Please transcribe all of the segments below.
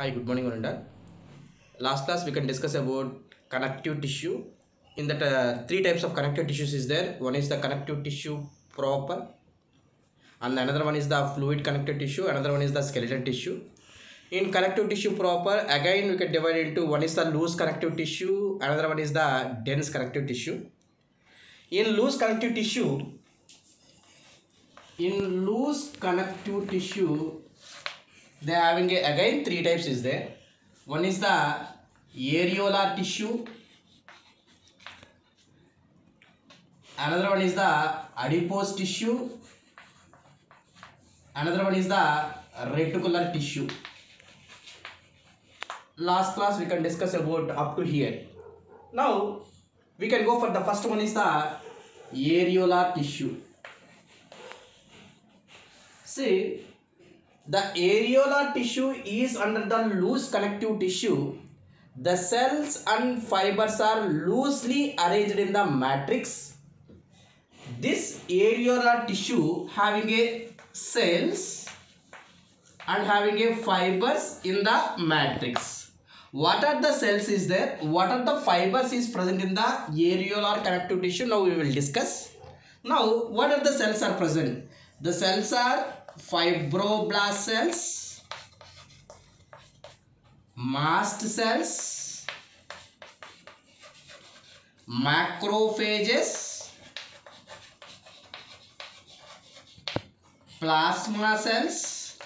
Hi, good morning, Ananda. Last class we can discuss about connective tissue. In that, three types of connective tissues is there. One is the connective tissue proper, and another one is the fluid connective tissue. Another one is the skeletal tissue. In connective tissue proper, again we can divide into one is the loose connective tissue. Another one is the dense connective tissue. In loose connective tissue, they are having again three types is there. One is the areolar tissue. Another one is the adipose tissue. Another one is the reticular tissue. Last class we can discuss about up to here. Now we can go for the first one is the areolar tissue. See, the areolar tissue is under the loose connective tissue. The cells and fibers are loosely arranged in the matrix. This areolar tissue having a cells and having a fibers in the matrix. What are the cells is there? What are the fibers is present in the areolar connective tissue? Now we will discuss. Now what are the cells are present? The cells are fibroblast cells, mast cells, macrophages, plasma cells,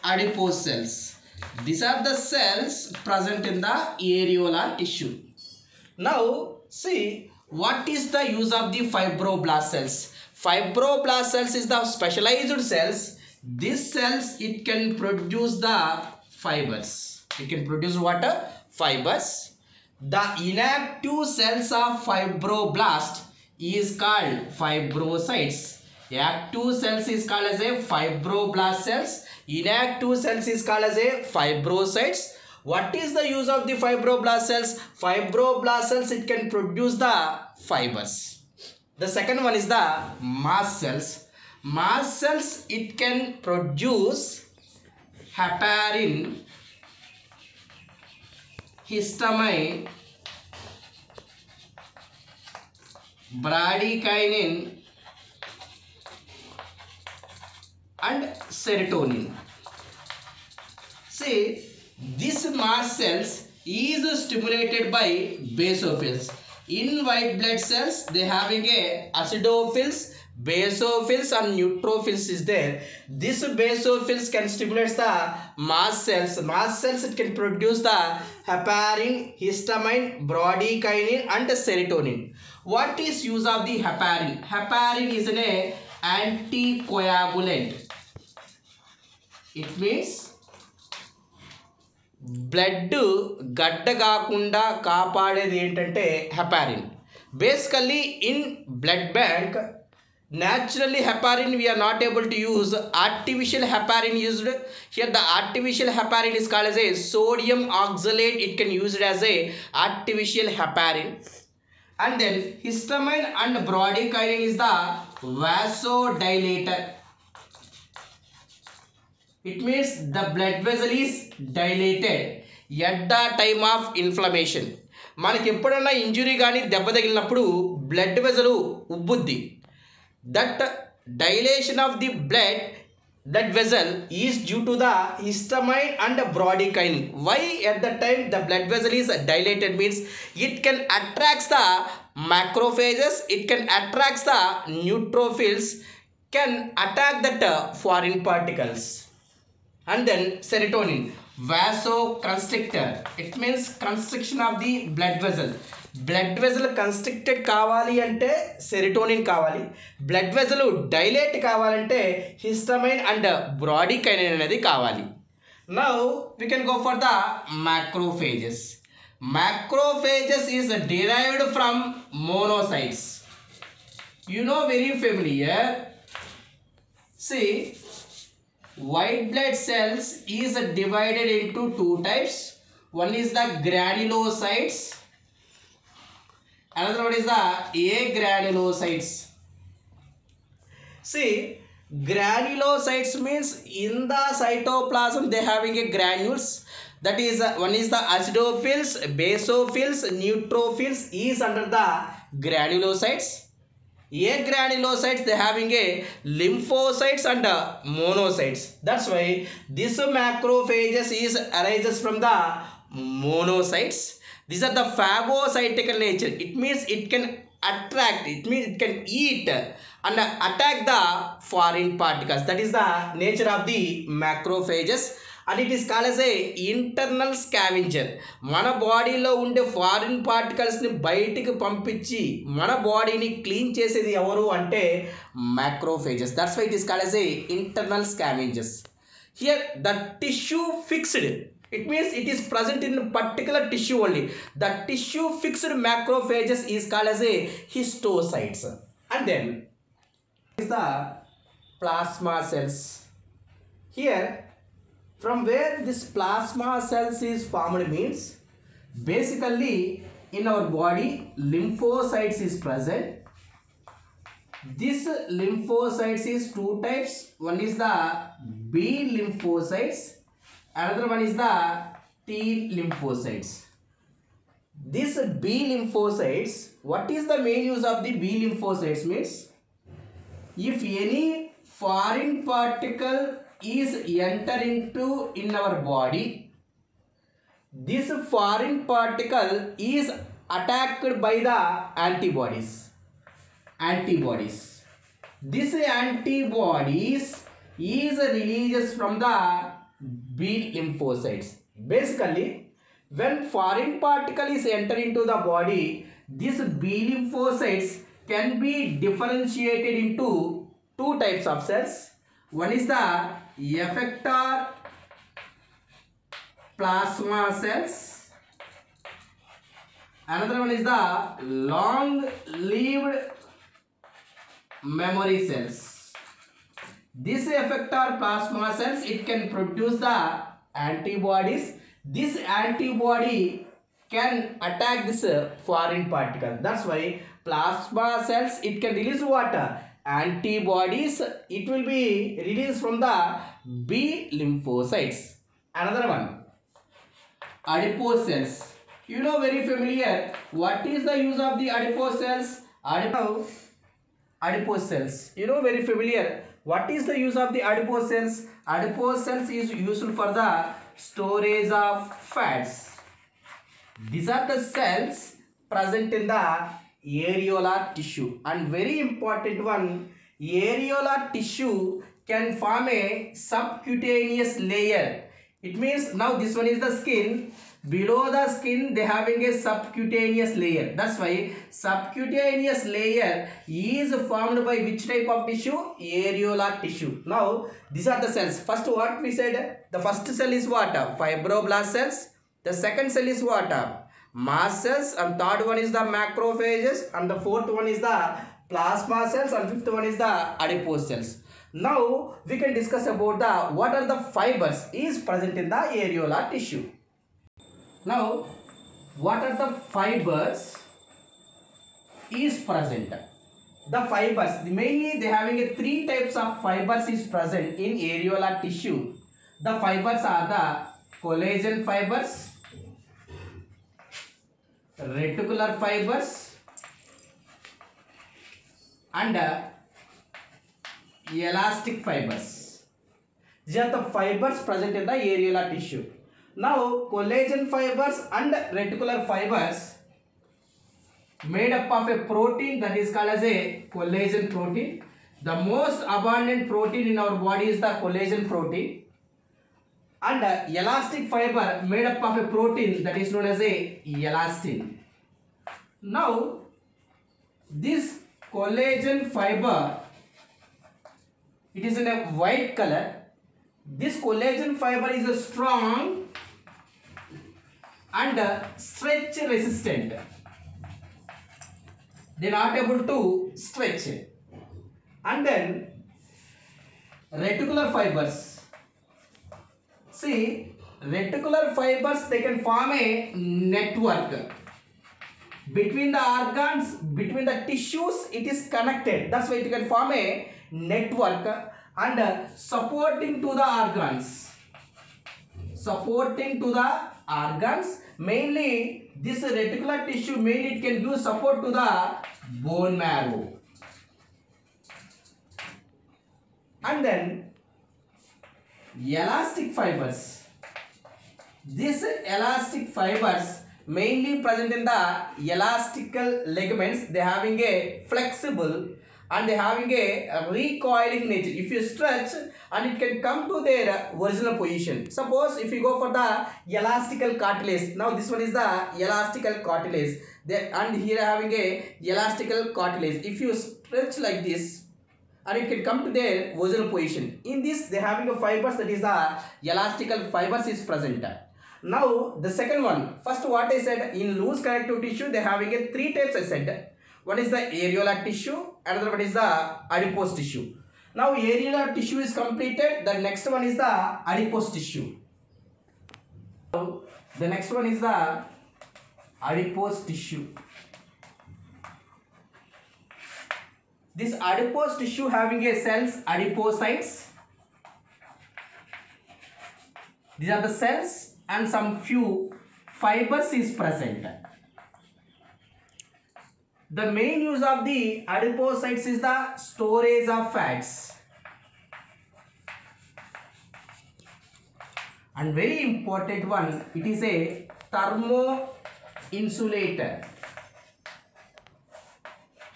adipose cells. These are the cells present in the areolar tissue. Now see, what is the use of the fibroblast cells? Fibroblast cells is the specialized cells. These cells, it can produce the fibers. It can produce what? Fibers. The inactive cells of fibroblast is called fibrocytes. Active cells is called as a fibroblast cells. Inactive cells is called as a fibrocytes. What is the use of the fibroblast cells? Fibroblast cells, it can produce the fibers. The second one is the mast cells. Mast cells, it can produce heparin, histamine, bradykinin and serotonin. See, this mast cells is stimulated by basophils. In white blood cells, they having a acidophils, basophils and neutrophils is there. This basophils can stimulate the mast cells. Mast cells, it can produce the heparin, histamine, bradykinin and serotonin. What is use of the heparin? Heparin is an anticoagulant. It means blood గడ్డ కాకుండా కాపాడేది ఏంటంటే heparin. Basically in blood bank naturally heparin we are not able to use. Artificial heparin used here. The artificial heparin is called as a sodium oxalate. It can use it as a artificial heparin. And then histamine and bradykinin is the vasodilator. It means the blood vessel is dilated at the time of inflammation. మనకి ఎప్పుడైనా injury కానీ దెబ్బ తగిలినప్పుడు blood vessel ఉబ్బుద్ది. That dilation of the blood vessel is due to the histamine and bradykinin. Why at the time the blood vessel is dilated means it can attract the macrophages, it can attract the neutrophils, can attack that foreign particles. And then serotonin, vasoconstrictor. It means constriction of the blood vessel. Blood vessel constricted కావాలి అంటే serotonin కావాలి. Blood vessel dilate కావాలంటే histamine and బ్రాడీకైనిన్ అనేది కావాలి. Now we can go for the macrophages. Macrophages is derived from monocytes. You know, very familiar. See, white blood cells is divided into two types. One is the granulocytes, another one is the agranulocytes. See, Granulocytes means in the cytoplasm they having a granules. That is one is the acidophils, basophils, neutrophils is under the granulocytes. A granulocytes they having a lymphocytes and monocytes. That's why this macrophages is arises from the monocytes. These are the phagocytical nature. It means it can attract. It means it can eat and attack the foreign particles. That is the nature of the macrophages. And it is called as a internal scavenger. మన బాడీలో ఉండే foreign పార్టికల్స్ని బయటికి పంపించి మన బాడీని clean చేసేది ఎవరు అంటే macrophages. That's why it is called as a internal scavengers. Here the tissue fixed, it means it is present in particular tissue only. The tissue fixed macrophages is called as a histocytes. And then is the plasma cells. Here from where this plasma cells is formed means basically in our body lymphocytes is present. This lymphocytes is two types. One is the B lymphocytes, another one is the T lymphocytes. This B lymphocytes, what is the main use of the B lymphocytes means if any foreign particle is enter into in our body, this foreign particle is attacked by the antibodies. This antibodies is released from the B lymphocytes. Basically when foreign particle is enter into the body, this B lymphocytes can be differentiated into two types of cells. One is the effector plasma cells, another one is the long lived memory cells. This effector plasma cells, it can produce the antibodies. This antibody can attack this foreign particle. That's why plasma cells, it can release water antibodies. It will be released from the B lymphocytes. Another one, adipose cells. You know, very familiar. What is the use of the adipose cells? Adipose cells, you know, very familiar. What is the use of the adipose cells? Adipose cells is useful for the storage of fats. These are the cells present in the areolar tissue. And very important one, areolar tissue can form a subcutaneous layer. It means now this one is the skin. Below the skin they having a subcutaneous layer. That's why subcutaneous layer is formed by which type of tissue? Areolar tissue. Now these are the cells. First what we said, the first cell is what? Fibroblast cells. The second cell is what? Mast cells. And third one is the macrophages. And the fourth one is the plasma cells. And fifth one is the adipose cells. Now we can discuss about the what are the fibers is present in the areolar tissue. Now what are the fibers is present? The fibers, mainly they having a three types of fibers is present in areolar tissue. The fibers are the collagen fibers, reticular fibers, and elastic fibers. These are the fibers present in the areolar tissue. Now collagen fibers and reticular fibers made up of a protein that is called as a collagen protein. The most abundant protein in our body is the collagen protein. And elastic fiber made up of a protein that is known as a elastin. Now this collagen fiber, it is in a white color. This collagen fiber is a strong and stretch resistant. They are not able to stretch. And then reticular fibers. See, reticular fibers, they can form a network between the organs, between the tissues. It is connected. That's why it can form a network. and supporting to the organs. Supporting to the organs. Mainly this reticular tissue mainly it can give support to the bone marrow. And then elastic fibers. These elastic fibers mainly present in the elastical ligaments. They having a flexible and they having a recoiling nature. If you stretch and it can come to their original position. Suppose if you go for the elastical cartilage. Now this one is the elastical cartilage. And here having a elastical cartilage. If you stretch like this, and it can come to their original position. In this, they having a fibers, that is the elastical fibers is present. Now, the second one, first what I said, in loose connective tissue, they having a three types I said. One is the areolar tissue, another one is the adipose tissue. Now, areolar tissue is completed, the next one is the adipose tissue. Now, the next one is the adipose tissue. This adipose tissue having a cells, adipocytes. These are the cells and some few fibers is present. The main use of the adipocytes is the storage of fats. And very important one, it is a thermo insulator.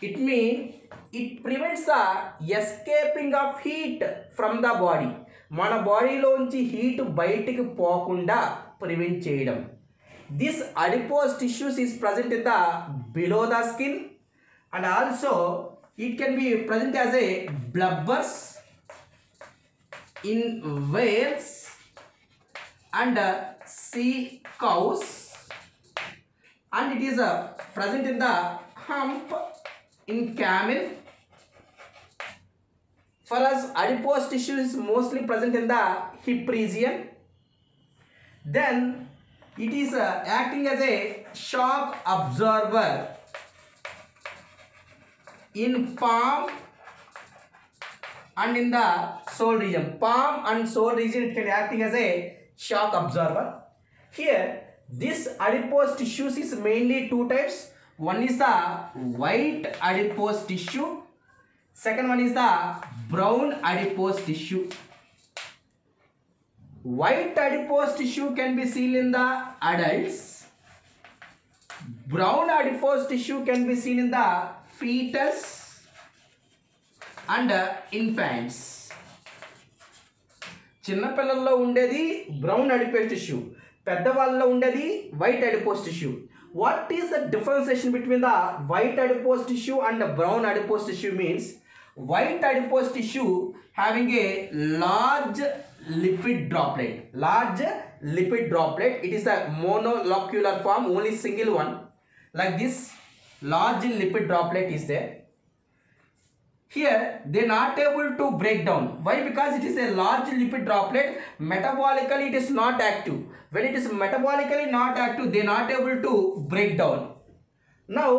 It means it prevents the escaping of heat from the body. మన బాడీలోంచి heat బయటికి పోకుండా prevent చేయడం. This adipose tissues is present in the below the skin and also it can be present as a blubbers in whales and sea cows, and it is present in the hump in camel. For us, adipose tissue is mostly present in the hip region. Then it is acting as a shock absorber in palm and in the sole region. Palm and sole region it can acting as a shock absorber. Here, this adipose tissues is mainly two types. One is the white adipose tissue. Second one is the brown adipose tissue. White adipose tissue can be seen in the adults. Brown adipose tissue can be seen in the fetus and infants. చిన్నపిల్లల్లో ఉండేది brown adipose tissue, పెద్దవాళ్ళలో ఉండేది white adipose tissue. What is the differentiation between the white adipose tissue and the brown adipose tissue means? White adipose tissue having a large lipid droplet. Large lipid droplet. It is a monolocular form, only single one. Like this, large lipid droplet is there. Here, they are not able to break down. Why? Because it is a large lipid droplet. Metabolically, it is not active. When it is metabolically not active, they are not able to break down. Now,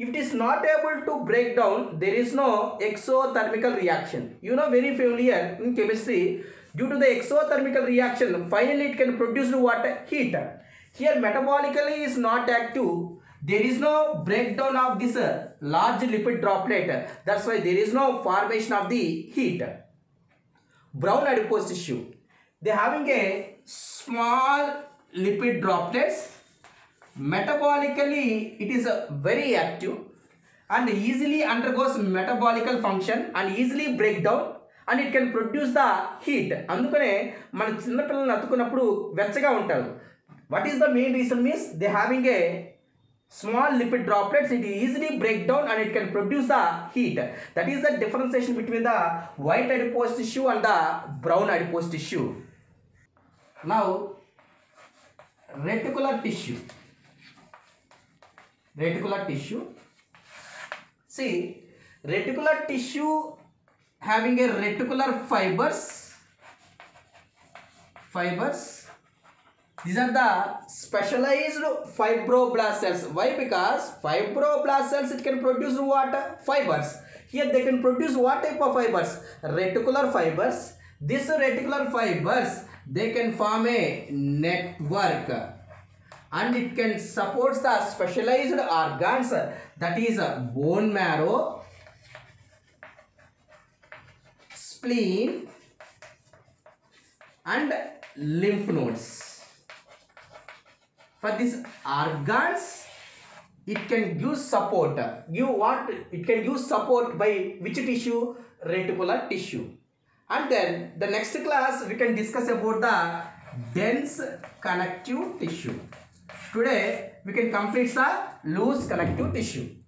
if it is not able to break down, there is no exothermical reaction. You know, very familiar in chemistry. Due to the exothermical reaction, finally it can produce what? Heat. Here, metabolically is not active. There is no breakdown of this large lipid droplet. That's why there is no formation of the heat. Brown adipose tissue, they having a small lipid droplets. Metabolically it is very active and easily undergoes metabolical function and easily break down and it can produce the heat. అందుకనే మన చిన్న పిల్లల్ని అతుకున్నప్పుడు వెచ్చగా ఉంటారు. What is the main reason means they having a small lipid droplets, it easily break down and it can produce the heat. That is the differentiation between the white adipose tissue and the brown adipose tissue. Now, reticular tissue. Reticular tissue. See, reticular tissue having a reticular fibers. These are the specialized fibroblast cells. Why? Because fibroblast cells it can produce what? Fibers. Here they can produce what type of fibers? reticular fibers. These reticular fibers, they can form a network and it can support the specialized organs, that is bone marrow, spleen and lymph nodes. For these organs, it can give support. It can give support by which tissue? Reticular tissue. And then the next class we can discuss about the dense connective tissue. Today we can complete the loose connective tissue.